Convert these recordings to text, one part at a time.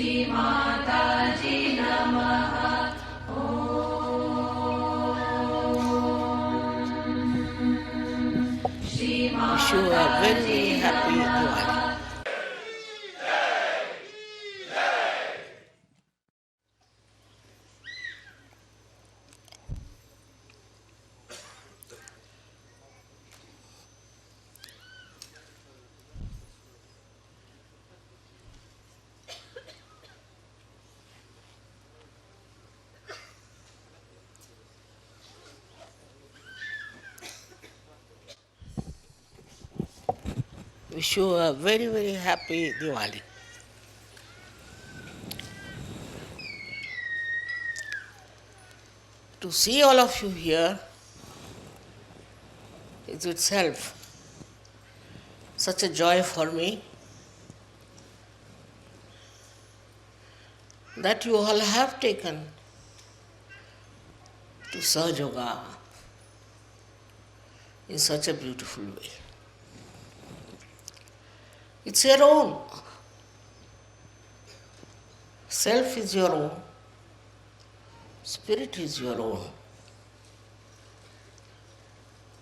Shri Mataji Namaha. Wish you a very, very happy Diwali. Wish you a very, very happy Diwali. To see all of you here is itself such a joy for me that you all have taken to Sahaja Yoga in such a beautiful way. It's your own. Self is your own. Spirit is your own.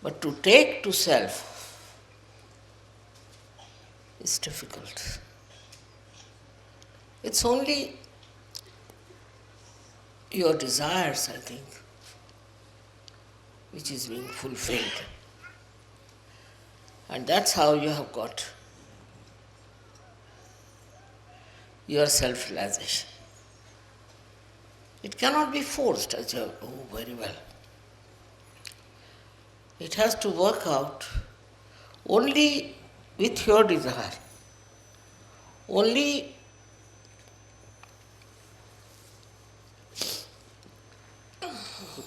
But to take to self is difficult. It's only your desires, I think, which is being fulfilled. And that's how you have got your self-realization. It cannot be forced, as you know very well. It has to work out only with your desire, only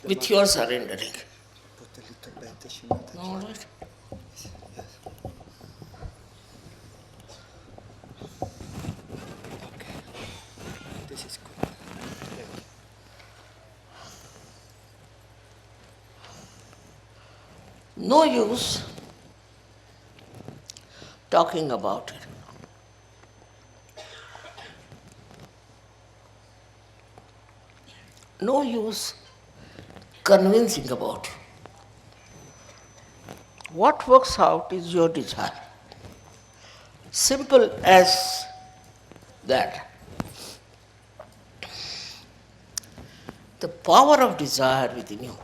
with your surrendering. All right? No use talking about it. No use convincing about it. What works out is your desire. Simple as that. The power of desire within you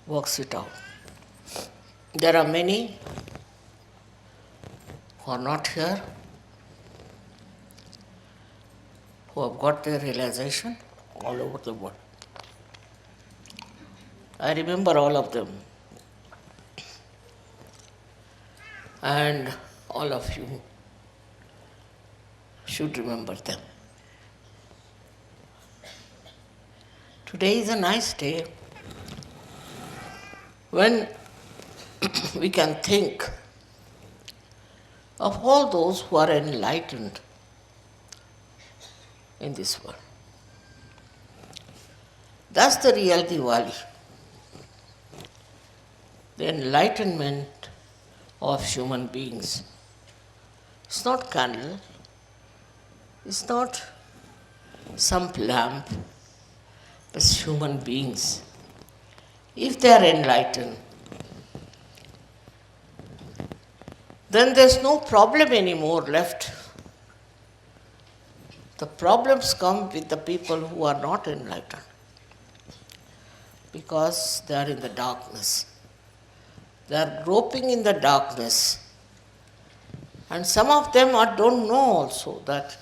works it out. There are many who are not here, who have got their realization all over the world. I remember all of them. And all of you should remember them. Today is a nice day when we can think of all those who are enlightened in this world. That's the real Diwali. The enlightenment of human beings. It's not candle, it's not some lamp, but human beings. If they are enlightened, then there's no problem anymore left. The problems come with the people who are not enlightened, because they are in the darkness. They are groping in the darkness. And some of them don't know also that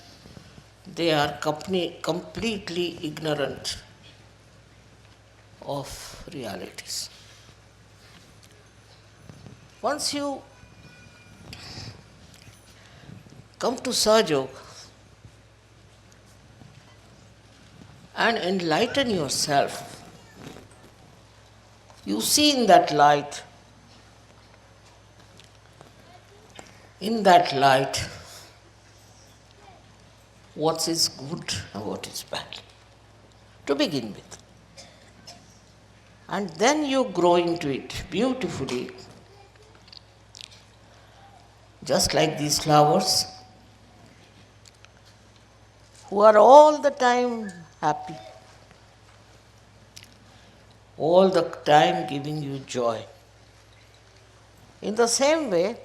they are completely ignorant of realities. Once you come to Sahaja Yoga and enlighten yourself, you see in that light what is good and what is bad, to begin with. And then you grow into it beautifully, just like these flowers. who are all the time happy, all the time giving you joy. In the same way,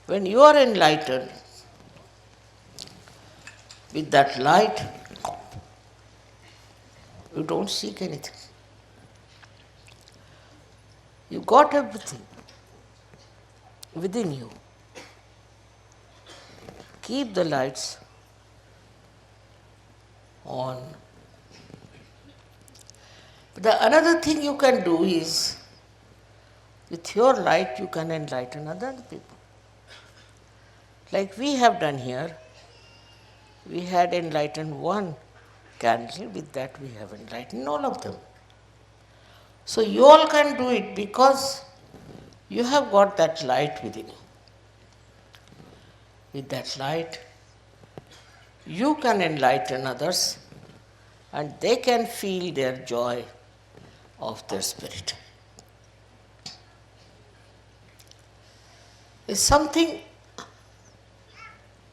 when you are enlightened with that light, you don't seek anything. You got everything within you. Keep the lights on. But another thing you can do is, with your light, you can enlighten other people. Like we have done here, we had enlightened one candle, with that we have enlightened all of them. So you all can do it because you have got that light within you. With that light, you can enlighten others and they can feel their joy of their spirit. It's something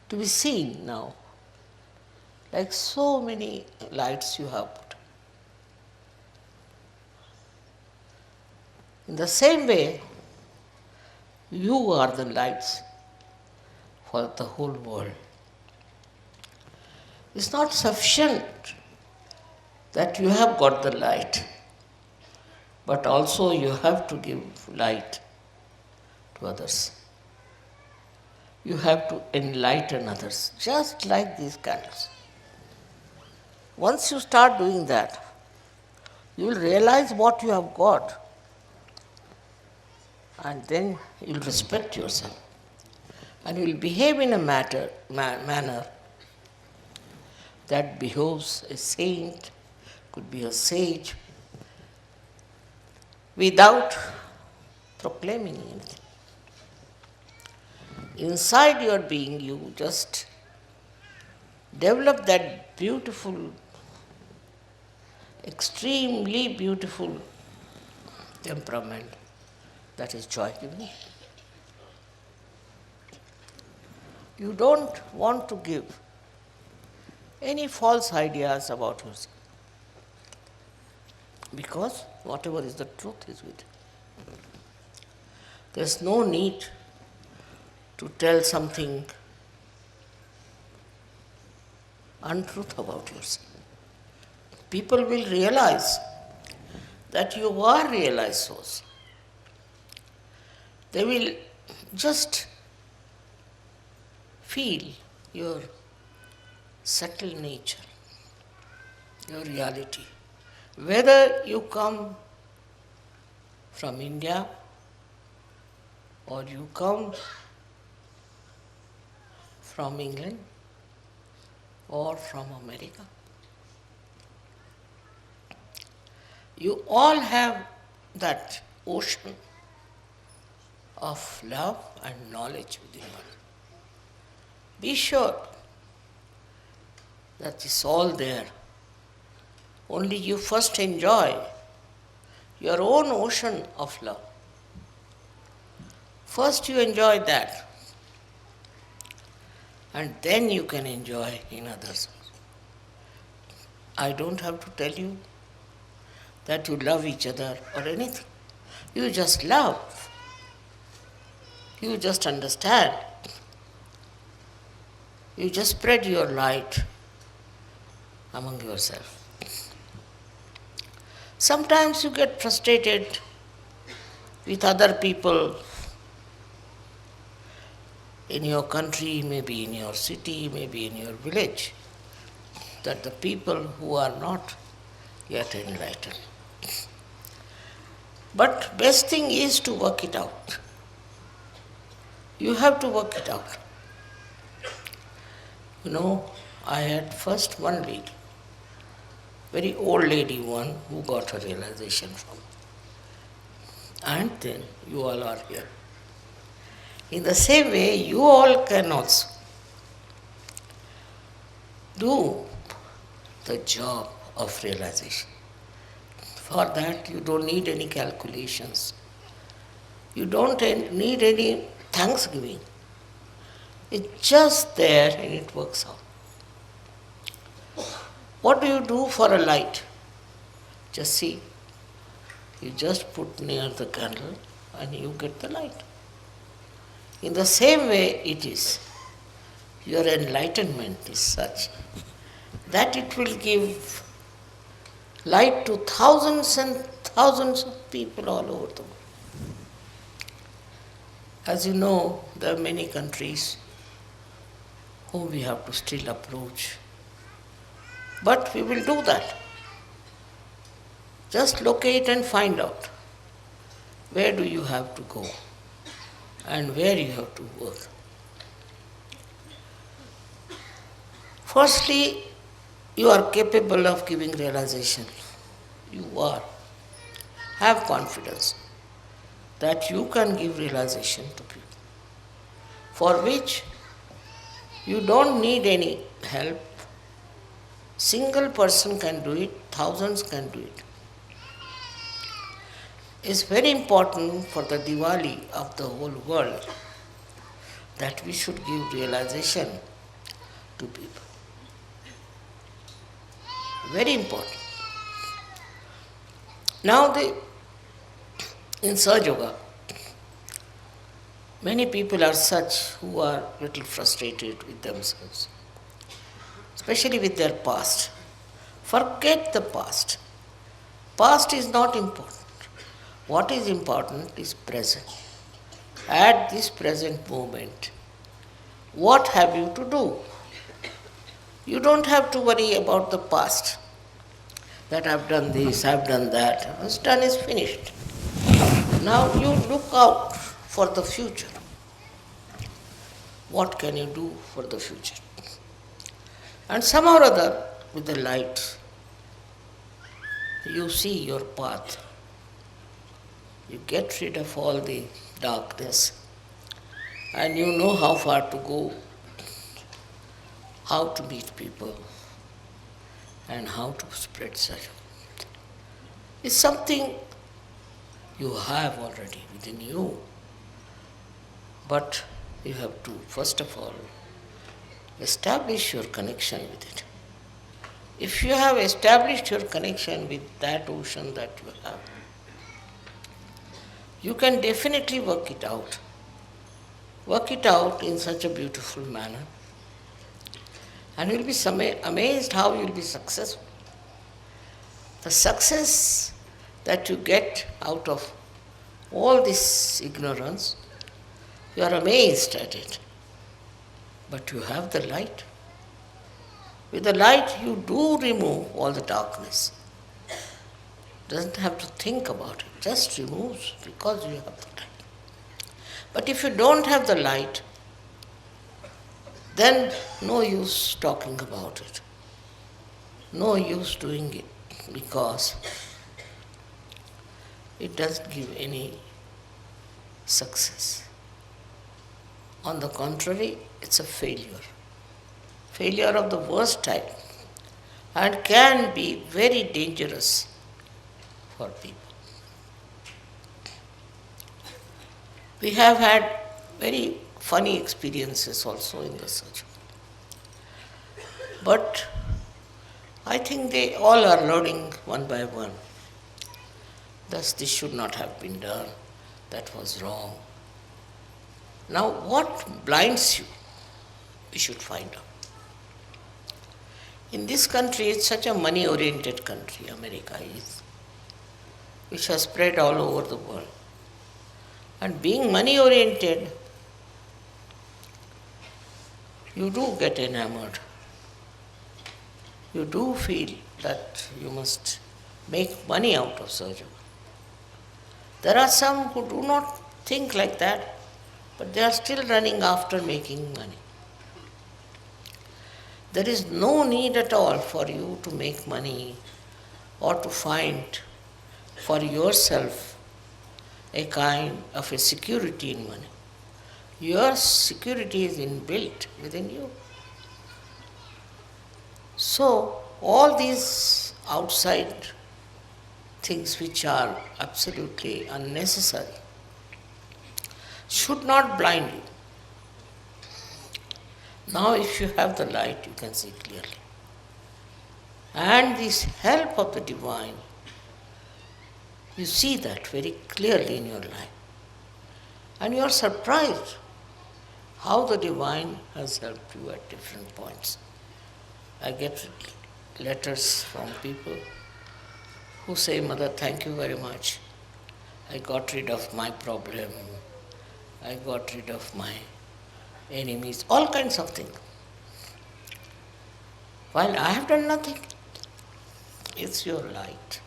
to be seen now. Like so many lights you have put. In the same way, you are the lights for the whole world. It's not sufficient that you have got the light, but also you have to give light to others. You have to enlighten others, just like these candles. Once you start doing that, you will realize what you have got, and then you will respect yourself, and you will behave in a manner that behoves a saint, could be a sage, without proclaiming anything. Inside your being, you just develop that beautiful, extremely beautiful temperament that is joy-giving. You don't want to give any false ideas about yourself, because whatever is the truth is with you. There's no need to tell something untruth about yourself. People will realize that you are realized souls. They will just feel your subtle nature, your reality. Whether you come from India or you come from England or from America, you all have that ocean of love and knowledge within you. Be sure that it's all there. Only you first enjoy your own ocean of love. First you enjoy that, and then you can enjoy in others. I don't have to tell you that you love each other or anything. You just love. You just understand. You just spread your light among yourself. Sometimes you get frustrated with other people in your country, maybe in your city, maybe in your village, that the people who are not yet enlightened. But best thing is to work it out. You have to work it out. You know, I had first one lady, very old lady one, who got her realization from me. And then you all are here. In the same way, you all can also do the job of realization. For that, you don't need any calculations. You don't need any thanksgiving. It's just there and it works out. What do you do for a light? Just see, you just put near the candle and you get the light. In the same way it is. Your enlightenment is such that it will give light to thousands and thousands of people all over the world. As you know, there are many countries whom we have to still approach. But we will do that. Just locate and find out where do you have to go and where you have to work. Firstly, you are capable of giving realization. You are. Have confidence that you can give realization to people, for which you don't need any help. Single person can do it, thousands can do it. It's very important for the Diwali of the whole world that we should give realization to people. Very important. Now in Sahaja Yoga, many people are such who are little frustrated with themselves, especially with their past. Forget the past. Past is not important. What is important is present. At this present moment, what have you to do? You don't have to worry about the past, that I've done this, I've done that. What's done is finished. Now you look out for the future. What can you do for the future? And somehow or other, with the light, you see your path. You get rid of all the darkness and you know how far to go, how to meet people, and how to spread such. It's something you have already within you, but you have to, first of all, establish your connection with it. If you have established your connection with that ocean that you have, you can definitely work it out. Work it out in such a beautiful manner. And you'll be amazed how you'll be successful. The success that you get out of all this ignorance, you are amazed at it. But you have the light. With the light, you do remove all the darkness. Doesn't have to think about it, just removes because you have the light. But if you don't have the light, then no use talking about it. No use doing it because it doesn't give any success. On the contrary, it's a failure. Failure of the worst type and can be very dangerous for people. We have had very funny experiences also in the search. But I think they all are learning one by one. Thus, this should not have been done. That was wrong. Now, what blinds you? We should find out. In this country, it's such a money-oriented country, America is, which has spread all over the world. And being money-oriented, you do get enamored. You do feel that you must make money out of surgery. There are some who do not think like that, but they are still running after making money. There is no need at all for you to make money or to find for yourself a kind of a security in money. Your security is inbuilt within you. So, all these outside things which are absolutely unnecessary should not blind you. Now, if you have the light, you can see clearly. and this help of the divine, you see that very clearly in your life. And you are surprised how the divine has helped you at different points. I get letters from people who say, Mother, thank you very much. I got rid of my problem. I got rid of my enemies, all kinds of things. While I have done nothing, it's your light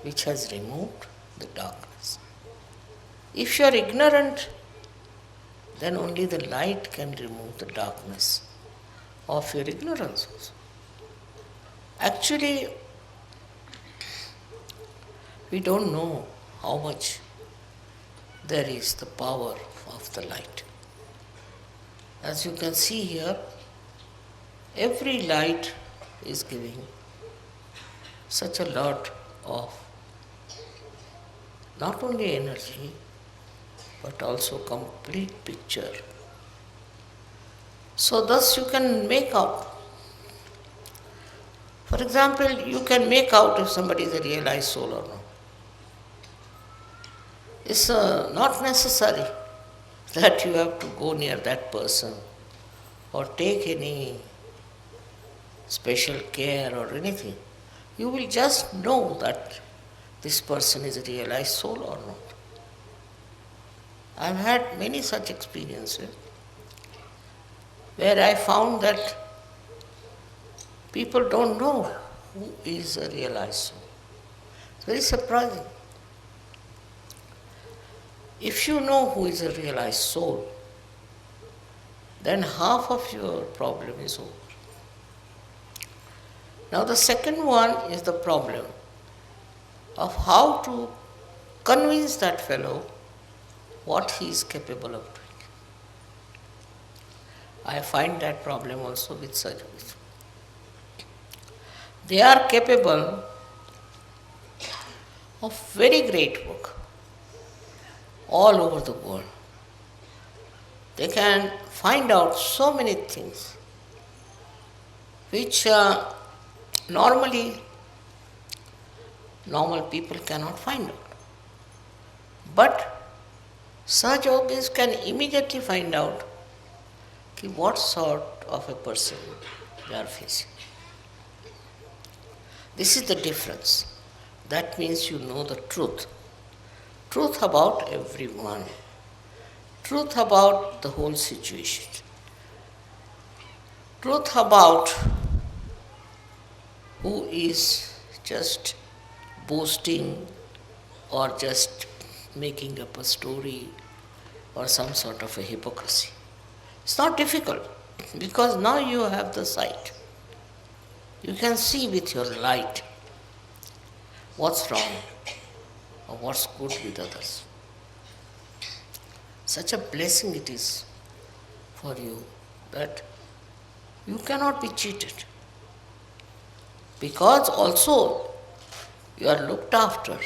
which has removed the darkness. If you are ignorant, then only the light can remove the darkness of your ignorance also. Actually, we don't know how much there is the power of the light. As you can see here, every light is giving such a lot of not only energy, but also complete picture. So thus you can make out. For example, you can make out if somebody is a realized soul or not. It's not necessary that you have to go near that person or take any special care or anything. You will just know that this person is a realized soul or not. I've had many such experiences where I found that people don't know who is a realized soul. It's very surprising. If you know who is a realized soul, then half of your problem is over. Now the second one is the problem of how to convince that fellow what he is capable of doing. I find that problem also with surgeons. They are capable of very great work all over the world. They can find out so many things which normally normal people cannot find out. But Sahaja Yogis can immediately find out what sort of a person they are facing. This is the difference. That means you know the truth. Truth about everyone. Truth about the whole situation. Truth about who is just boasting or just making up a story or some sort of a hypocrisy. It's not difficult because now you have the sight. You can see with your light what's wrong or what's good with others. Such a blessing it is for you that you cannot be cheated. Because also you are looked after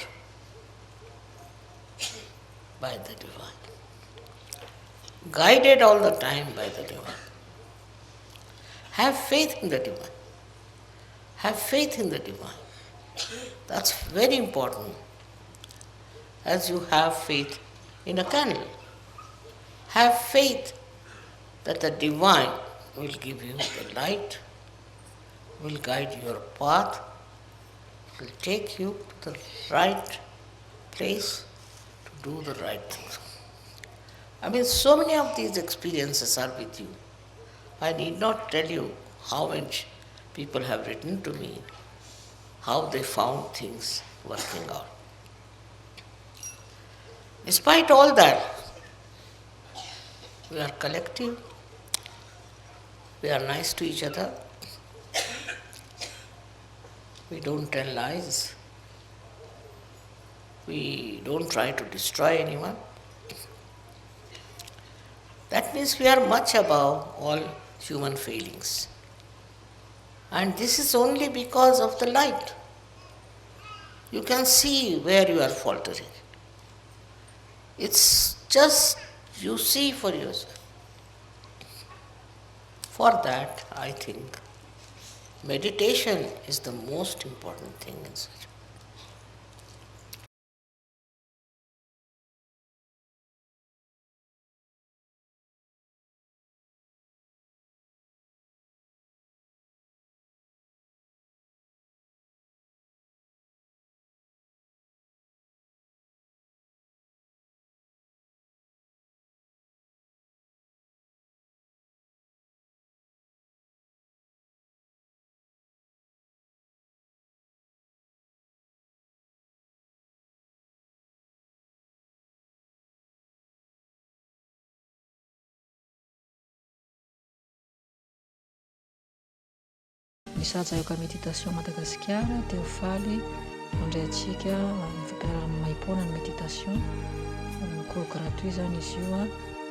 by the divine, guided all the time by the divine. Have faith in the divine. Have faith in the divine. That's very important. As you have faith in a candle. Have faith that the divine will give you the light, will guide your path, will take you to the right place to do the right things. I mean, so many of these experiences are with you. I need not tell you how much people have written to me, how they found things working out. Despite all that, we are collective, we are nice to each other, we don't tell lies, we don't try to destroy anyone. That means we are much above all human failings. And this is only because of the light. You can see where you are faltering. It's just you see for yourself. For that, I think meditation is the most important thing in such. Ny Sahaja Yoga Méditation Madagascar dia ho faly mandray antsika amin'ny fampianarana maimaimpoana ny méditation. Cours gratuit zany izy io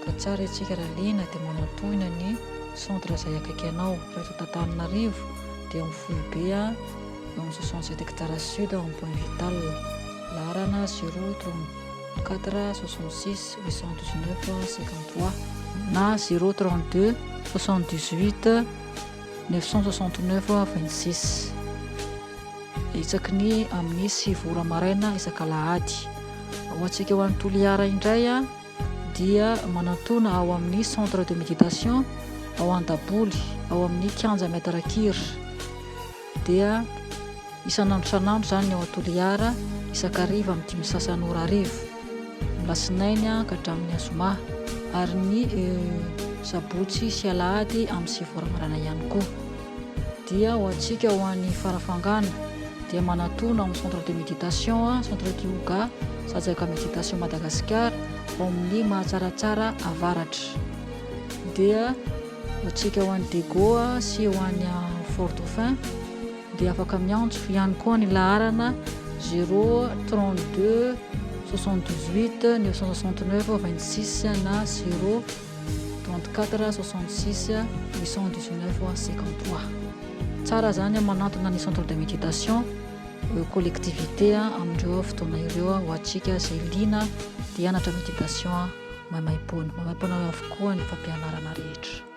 ka tsara antsika raha liana dia manatoina ny centre izay akaiky anao. Raha eto Antananarivo dia amin'ny Foibe eo amin'ny 67 hectares sud en point vital. Laharana 034 66 819 53 na 032 78 969 26. Isaky ny amin'ny 7 maraina isaka Alahady. Ho antsika ho an'ny toliara indray dia manantona ao amin'ny centre de méditation ao Andaboly ao amin'ny 15 mètres kir. Dia isan'andro zany ao toliara isakariva amin'ny 5 sasany ora arivo. Lasinainy ka hatramin'ny azoma ary ny sabotsy sy Alahady amin'ny 7 marana ihany koa. Dia ho antsika ho an'ny farafangana dia manantona amin'ny centre de méditation, centre de yoga, Sahaja Yoga Méditation Madagascar ao amin'ny mahatsaratsara avaratra. Dia ho antsika ho an'ny Dego sy ho an'ny Fort Dauphin dia afaka miantso ihany koa ny laharana 032 78 969 26 na 034 66 819 53. Tsara zany manantona ny centre de méditation collectivité amindreo fotoana ireo ho antsika izay liana dia anatra méditation maimaimpoana avokoa ny fampianarana rehetra.